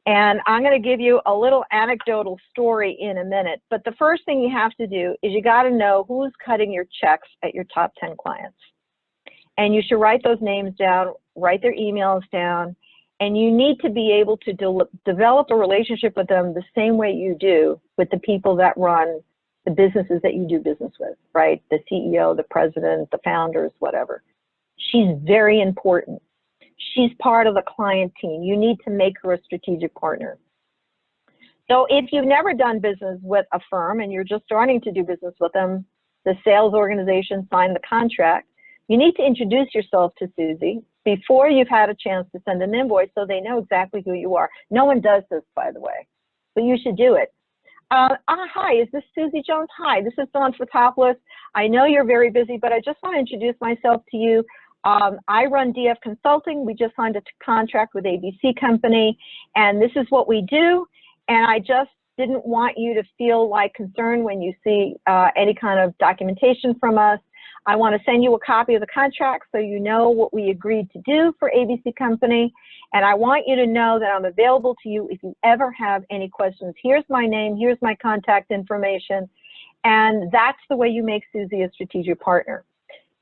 And I'm going to give you a little anecdotal story in a minute. But the first thing you have to do is you got to know who's cutting your checks at your top 10 clients. And you should write those names down, write their emails down, and you need to be able to develop a relationship with them the same way you do with the people that run the businesses that you do business with, right? The CEO, the president, the founders, whatever. She's very important. She's part of the client team. You need to make her a strategic partner. So if you've never done business with a firm and you're just starting to do business with them, the sales organization signed the contract, you need to introduce yourself to Susie before you've had a chance to send an invoice so they know exactly who you are. No one does this, by the way, but you should do it. Hi, is this Susie Jones? Hi, this is Dawn Fotopoulos. I know you're very busy, but I just want to introduce myself to you. I run DF Consulting. We just signed a contract with ABC Company, and this is what we do. And I just didn't want you to feel like concerned when you see any kind of documentation from us. I want to send you a copy of the contract so you know what we agreed to do for ABC Company. And I want you to know that I'm available to you if you ever have any questions. Here's my name, here's my contact information. And that's the way you make Susie a strategic partner.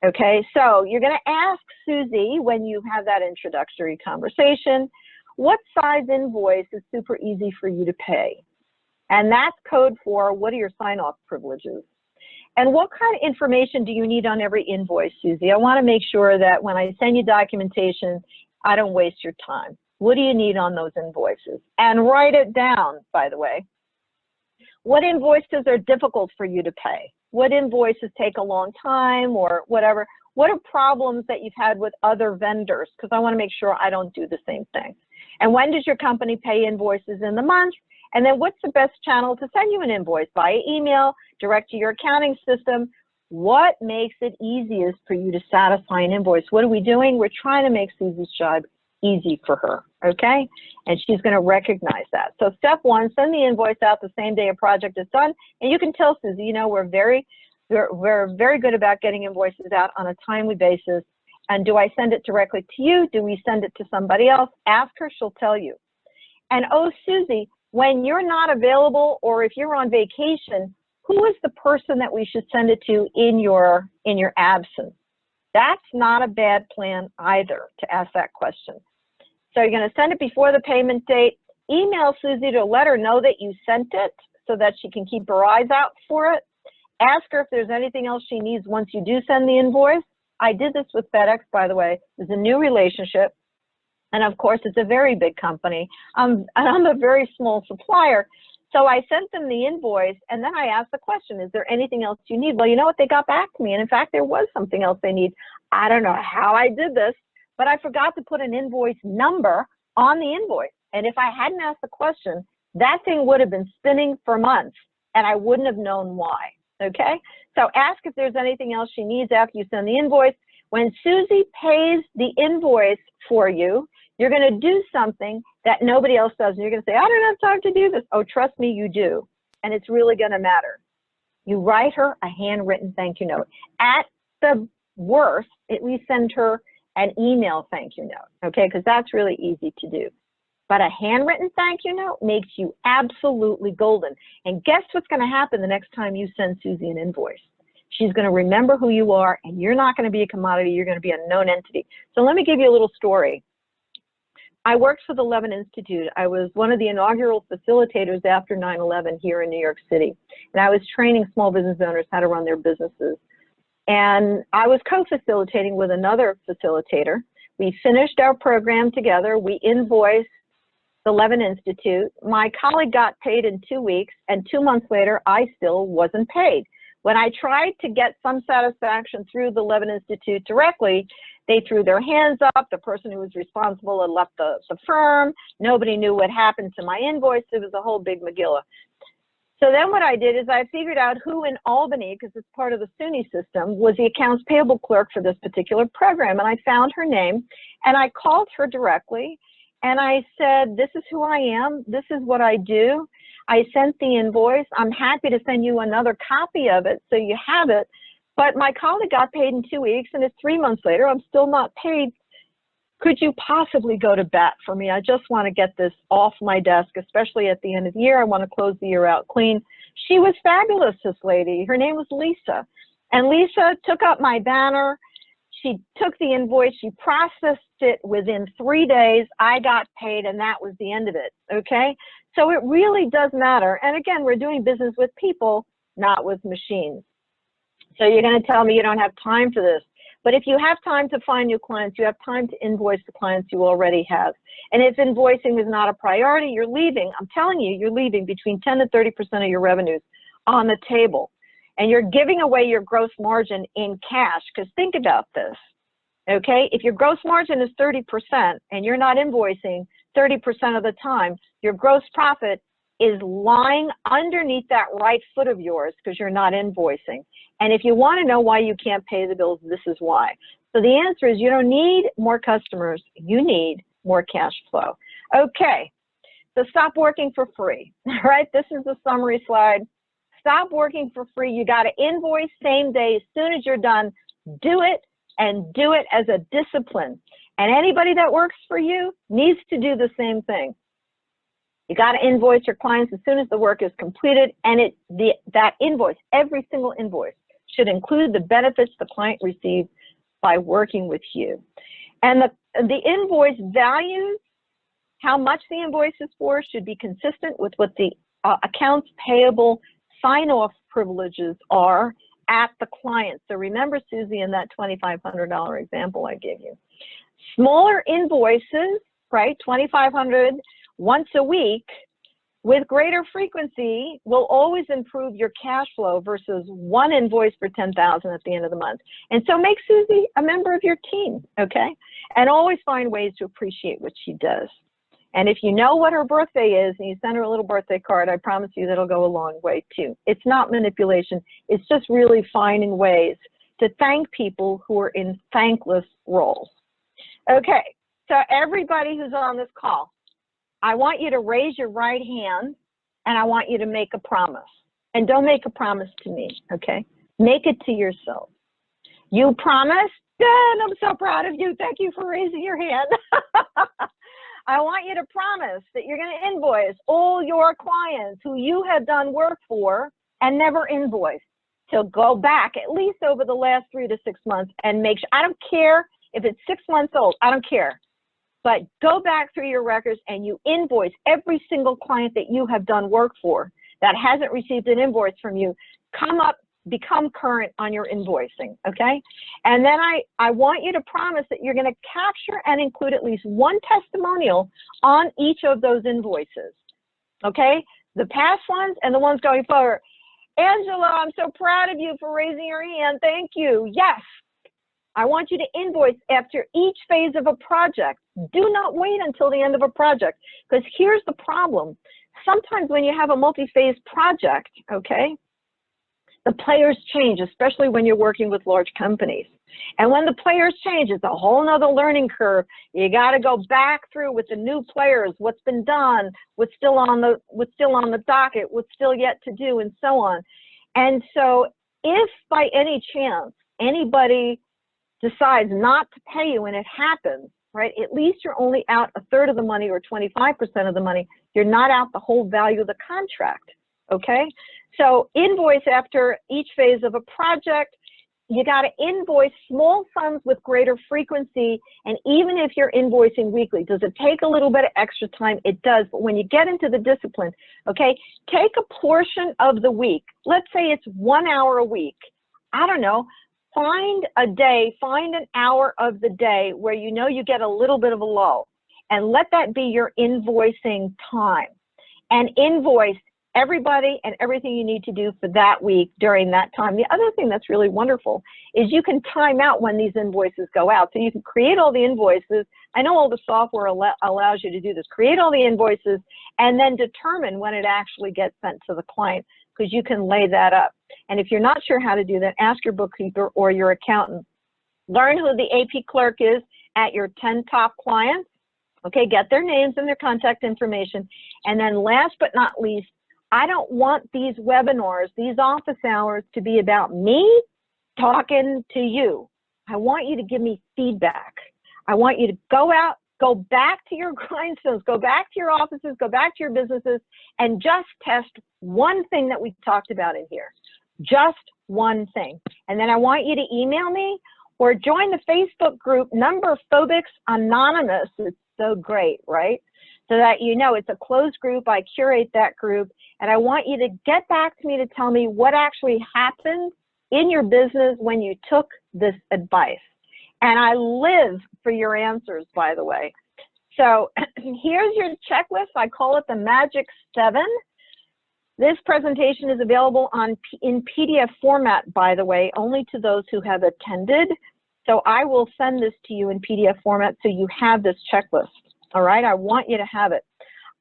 Okay, so you're going to ask Susie when you have that introductory conversation, what size invoice is super easy for you to pay? And that's code for what are your sign-off privileges? And what kind of information do you need on every invoice, Susie? I want to make sure that when I send you documentation, I don't waste your time. What do you need on those invoices? And write it down, by the way. What invoices are difficult for you to pay? What invoices take a long time or whatever? What are problems that you've had with other vendors? Because I want to make sure I don't do the same thing. And when does your company pay invoices in the month? And then what's the best channel to send you an invoice? Via email, direct to your accounting system? What makes it easiest for you to satisfy an invoice? What are we doing? We're trying to make Susie's job easy for her, okay? And she's going to recognize that. So step one, send the invoice out the same day a project is done. And you can tell Susie, you know, we're very good about getting invoices out on a timely basis. And do I send it directly to you? Do we send it to somebody else? Ask her, she'll tell you. And oh, Susie, when you're not available or if you're on vacation, who is the person that we should send it to in your absence? That's not a bad plan either, to ask that question. So you're going to send it before the payment date. Email Susie to let her know that you sent it so that she can keep her eyes out for it. Ask her if there's anything else she needs once you do send the invoice. I did this with FedEx, by the way. It's a new relationship. And of course, it's a very big company. And I'm a very small supplier. So I sent them the invoice, and then I asked the question, is there anything else you need? Well, you know what? They got back to me. And in fact, there was something else they need. I don't know how I did this, but I forgot to put an invoice number on the invoice. And if I hadn't asked the question, that thing would have been spinning for months, and I wouldn't have known why. Okay? So ask if there's anything else she needs after you send the invoice. When Susie pays the invoice for you, you're going to do something that nobody else does. And you're going to say, I don't have time to do this. Oh, trust me, you do. And it's really going to matter. You write her a handwritten thank you note. At the worst, at least send her an email thank you note, okay? Because that's really easy to do. But a handwritten thank you note makes you absolutely golden. And guess what's going to happen the next time you send Susie an invoice? She's going to remember who you are, and you're not going to be a commodity. You're going to be a known entity. So let me give you a little story. I worked for the Levin Institute. I was one of the inaugural facilitators after 9/11 here in New York City. And I was training small business owners how to run their businesses. And I was co-facilitating with another facilitator. We finished our program together. We invoiced the Levin Institute. My colleague got paid in 2 weeks, and 2 months later, I still wasn't paid. When I tried to get some satisfaction through the Levin Institute directly, they threw their hands up. The person who was responsible had left the firm. Nobody knew what happened to my invoice. It was a whole big Megillah. So then what I did is I figured out who in Albany, because it's part of the SUNY system, was the accounts payable clerk for this particular program. And I found her name, and I called her directly, and I said, this is who I am. This is what I do. I sent the invoice. I'm happy to send you another copy of it so you have it. But my colleague got paid in 2 weeks, and it's 3 months later. I'm still not paid. Could you possibly go to bat for me? I just want to get this off my desk, especially at the end of the year. I want to close the year out clean. She was fabulous, this lady. Her name was Lisa. And Lisa took up my banner. She took the invoice. She processed it within 3 days. I got paid, and that was the end of it, okay? So it really does matter. And again, we're doing business with people, not with machines. So you're going to tell me you don't have time for this. But if you have time to find new clients, you have time to invoice the clients you already have. And if invoicing is not a priority, you're leaving. I'm telling you, you're leaving between 10 to 30% of your revenues on the table. And you're giving away your gross margin in cash. Because think about this, okay? If your gross margin is 30% and you're not invoicing 30% of the time, your gross profit is lying underneath that right foot of yours because you're not invoicing. And if you want to know why you can't pay the bills, this is why. So the answer is you don't need more customers, you need more cash flow. Okay, so stop working for free, all right? This is the summary slide. Stop working for free. You got to invoice same day. As soon as you're done, do it, and do it as a discipline. And anybody that works for you needs to do the same thing. You got to invoice your clients as soon as the work is completed, and that invoice, every single invoice, should include the benefits the client received by working with you. And the invoice values, how much the invoice is for, should be consistent with what the accounts payable sign-off privileges are at the client. So remember, Susie, in that $2,500 example I gave you. Smaller invoices, right, $2,500 once a week, with greater frequency will always improve your cash flow versus one invoice for $10,000 at the end of the month. And so make Susie a member of your team, okay? And always find ways to appreciate what she does. And if you know what her birthday is and you send her a little birthday card, I promise you that'll go a long way too. It's not manipulation. It's just really finding ways to thank people who are in thankless roles. Okay, so everybody who's on this call, I want you to raise your right hand, and I want you to make a promise. And don't make a promise to me, okay? Make it to yourself. You promise? Good, I'm so proud of you. Thank you for raising your hand. I want you to promise that you're going to invoice all your clients who you have done work for and never invoiced. So go back at least over the last 3 to 6 months and make sure, I don't care if it's 6 months old, I don't care. But go back through your records and you invoice every single client that you have done work for that hasn't received an invoice from you. Come up, become current on your invoicing, okay? And then I want you to promise that you're going to capture and include at least one testimonial on each of those invoices, okay? The past ones and the ones going forward. Angela, I'm so proud of you for raising your hand. Thank you. Yes. I want you to invoice after each phase of a project. Do not wait until the end of a project, because here's the problem. Sometimes when you have a multi-phase project, okay, the players change, especially when you're working with large companies. And when the players change, it's a whole nother learning curve. You got to go back through with the new players, what's been done, what's still on the docket, what's still yet to do, and so on. And so if by any chance anybody decides not to pay you and it happens, right, at least you're only out a third of the money or 25% of the money. You're not out the whole value of the contract, okay? So invoice after each phase of a project. You got to invoice small sums with greater frequency, and even if you're invoicing weekly, does it take a little bit of extra time? It does, but when you get into the discipline, okay, take a portion of the week. Let's say it's 1 hour a week. I don't know, find a day, find an hour of the day where you know you get a little bit of a lull, and let that be your invoicing time, and invoice everybody and everything you need to do for that week during that time. The other thing that's really wonderful is you can time out when these invoices go out. So you can create all the invoices. I know all the software allows you to do this. Create all the invoices and then determine when it actually gets sent to the client, because you can lay that up. And if you're not sure how to do that, ask your bookkeeper or your accountant. Learn who the AP clerk is at your 10 top clients. Okay, get their names and their contact information. And then last but not least, I don't want these webinars, these office hours to be about me talking to you. I want you to give me feedback. I want you to go out, go back to your grindstones, go back to your offices, go back to your businesses, and just test one thing that we talked about in here. Just one thing. And then I want you to email me or join the Facebook group, Numberphobics Anonymous. It's so great, right? So that you know it's a closed group. I curate that group, and I want you to get back to me to tell me what actually happened in your business when you took this advice. And I live for your answers, by the way. So here's your checklist. I call it the Magic 7. This presentation is available in PDF format, by the way, only to those who have attended. So I will send this to you in PDF format so you have this checklist. All right, I want you to have it.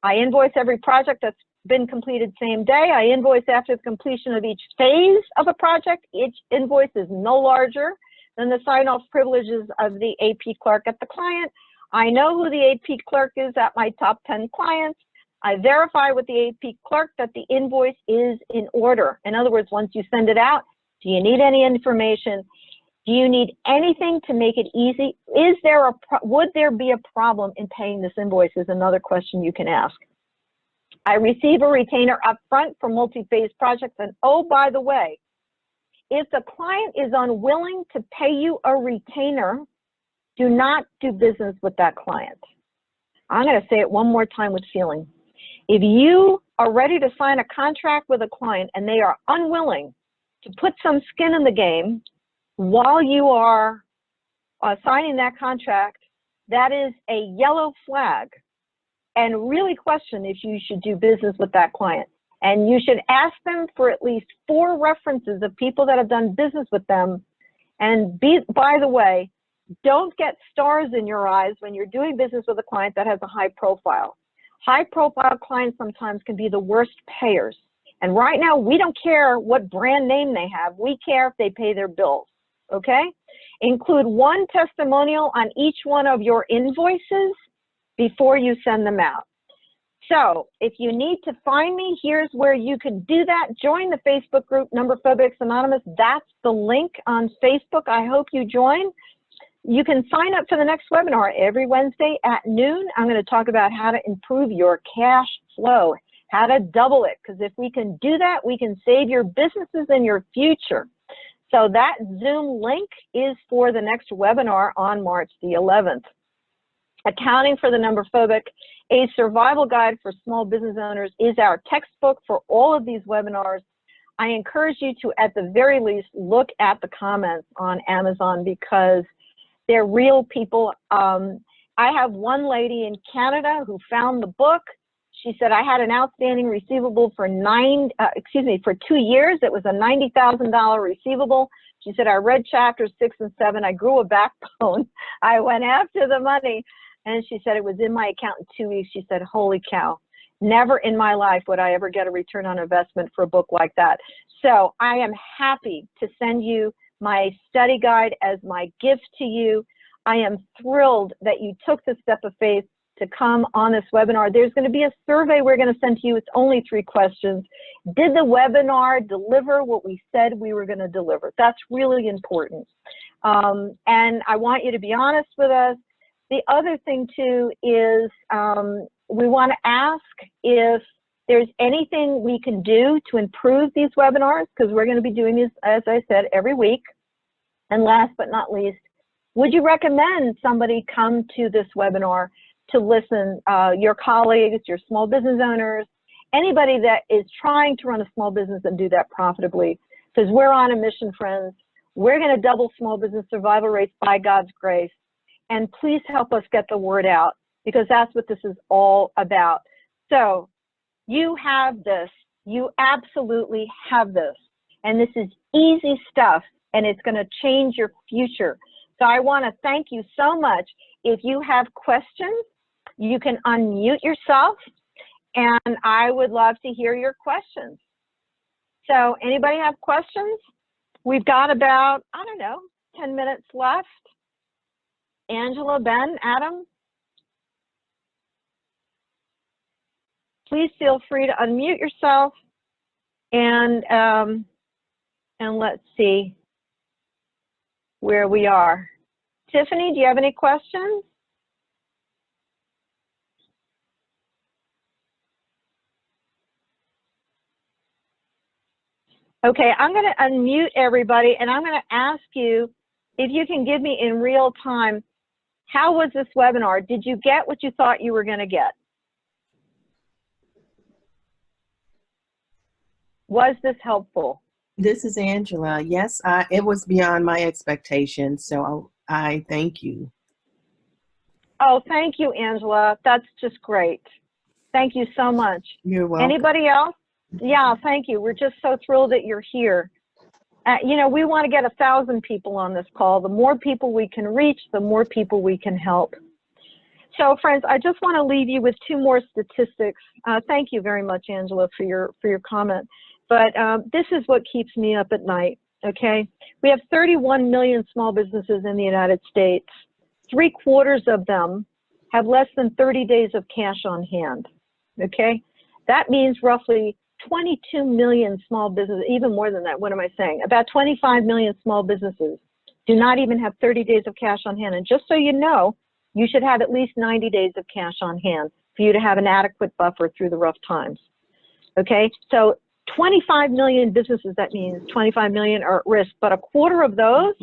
I invoice every project that's been completed same day. I invoice after the completion of each phase of a project. Each invoice is no larger than the sign-off privileges of the AP clerk at the client. I know who the AP clerk is at my top 10 clients. I verify with the AP clerk that the invoice is in order. In other words, once you send it out, do you need any information? Do you need anything to make it easy? Would there be a problem in paying this invoice is another question you can ask. I receive a retainer up front for multi-phase projects. And oh, by the way, if the client is unwilling to pay you a retainer, do not do business with that client. I'm going to say it one more time with feeling. If you are ready to sign a contract with a client and they are unwilling to put some skin in the game while you are signing that contract, that is a yellow flag, and really question if you should do business with that client. And you should ask them for at least 4 references of people that have done business with them. And by the way, don't get stars in your eyes when you're doing business with a client that has a high profile. High profile clients sometimes can be the worst payers. And right now, we don't care what brand name they have. We care if they pay their bills. Okay? Include 1 testimonial on each one of your invoices before you send them out. So if you need to find me, here's where you can do that. Join the Facebook group, Numberphobics Anonymous. That's the link on Facebook. I hope you join. You can sign up for the next webinar every Wednesday at noon. I'm going to talk about how to improve your cash flow, how to double it, because if we can do that, we can save your businesses and your future. So that Zoom link is for the next webinar on March the 11th. Accounting for the Number Phobic, a survival guide for small business owners, is our textbook for all of these webinars. I encourage you to, at the very least, look at the comments on Amazon because they're real people. I have one lady in Canada who found the book. She said, I had an outstanding receivable for 2 years. It was a $90,000 receivable. She said, I read chapters 6 and 7. I grew a backbone. I went after the money. And she said, it was in my account in 2 weeks. She said, holy cow. Never in my life would I ever get a return on investment for a book like that. So I am happy to send you my study guide as my gift to you. I am thrilled that you took the step of faith to come on this webinar. There's going to be a survey we're going to send to you. It's only 3 questions. Did the webinar deliver what we said we were going to deliver? That's really important. And I want you to be honest with us. The other thing too is we want to ask if there's anything we can do to improve these webinars, because we're going to be doing this, as I said, every week. And last but not least, would you recommend somebody come to this webinar to listen, your colleagues, your small business owners, anybody that is trying to run a small business and do that profitably? Because we're on a mission, friends. We're going to double small business survival rates by God's grace. And please help us get the word out, because that's what this is all about. So you have this. You absolutely have this. And this is easy stuff, and it's going to change your future. So I want to thank you so much. If you have questions, you can unmute yourself, and I would love to hear your questions. So anybody have questions? We've got about, I don't know, 10 minutes left. Angela, Ben, Adam, please feel free to unmute yourself, and let's see where we are. Tiffany, do you have any questions? Okay, I'm going to unmute everybody, and I'm going to ask you if you can give me in real time, how was this webinar? Did you get what you thought you were going to get? Was this helpful?
This is Angela. Yes, it was beyond my expectations, so I thank you.
Oh, thank you, Angela. That's just great. Thank you so much.
You're welcome.
Anybody else? Yeah, thank you. We're just so thrilled that you're here. You know, we want to get 1,000 people on this call. The more people we can reach, the more people we can help. So, friends, I just want to leave you with 2 more statistics. Thank you very much, Angela, for your comment. But this is what keeps me up at night, okay? We have 31 million small businesses in the United States. 3/4 of them have less than 30 days of cash on hand, okay? That means roughly 22 million small businesses, even more than that, what am I saying? About 25 million small businesses do not even have 30 days of cash on hand. And just so you know, you should have at least 90 days of cash on hand for you to have an adequate buffer through the rough times. Okay, so 25 million businesses, that means 25 million are at risk, but 1/4 of those,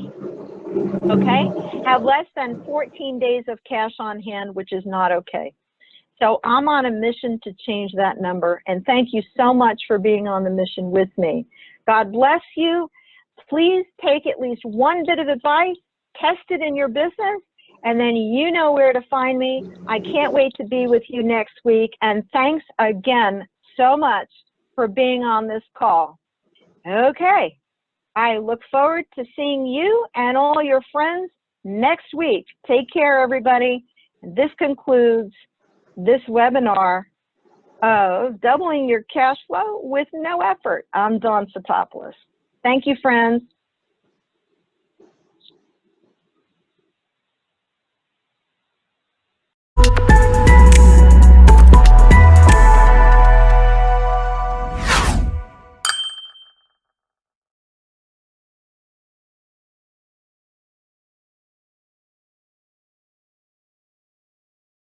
okay, have less than 14 days of cash on hand, which is not okay. So I'm on a mission to change that number, and thank you so much for being on the mission with me. God bless you. Please take at least 1 bit of advice, test it in your business, and then you know where to find me. I can't wait to be with you next week, and thanks again so much for being on this call. Okay, I look forward to seeing you and all your friends next week. Take care, everybody. This concludes this webinar of doubling your cash flow with no effort. I'm Dawn Fotopoulos. Thank you, friends.